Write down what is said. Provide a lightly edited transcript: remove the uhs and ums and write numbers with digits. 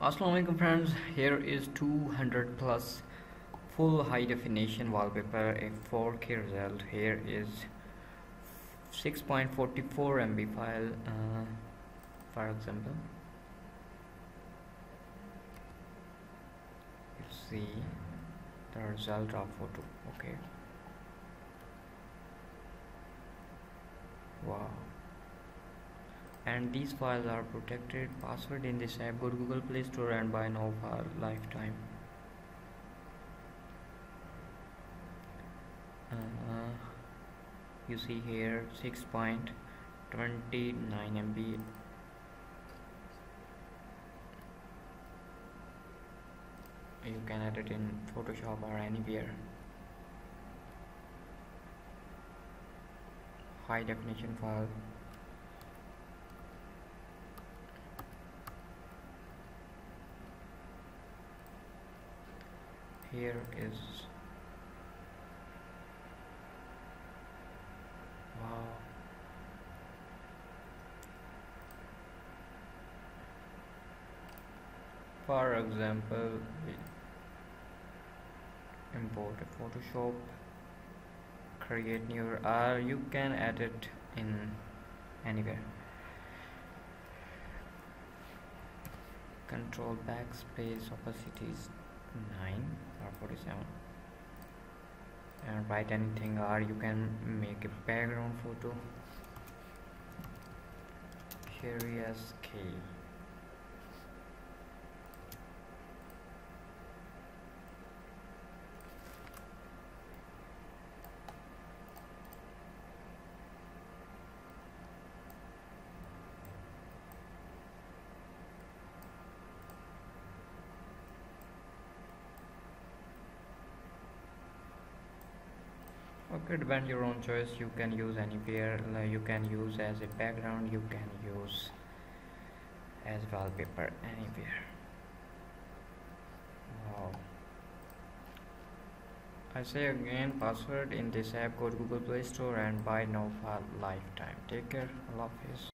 Assalamualaikum friends, here is 200 plus full high definition wallpaper, a 4K result. Here is 6.44 MB file, for example. You see the result of photo. Okay, wow. And these files are protected. Password in this app. Go to Google Play Store and buy now for lifetime. You see here 6.29 MB. You can edit in Photoshop or anywhere. High definition file. Here is wow. For example, we import a Photoshop, create new, or you can edit in anywhere. Control backspace, opacity is 9 or 47, and write anything, or you can make a background photo. Sheri SK. Okay, depend your own choice. You can use anywhere. You can use as a background. You can use as wallpaper anywhere. Wow. I say again, password in this app. Go to Google Play Store and buy now for lifetime. Take care. Allah Hafiz.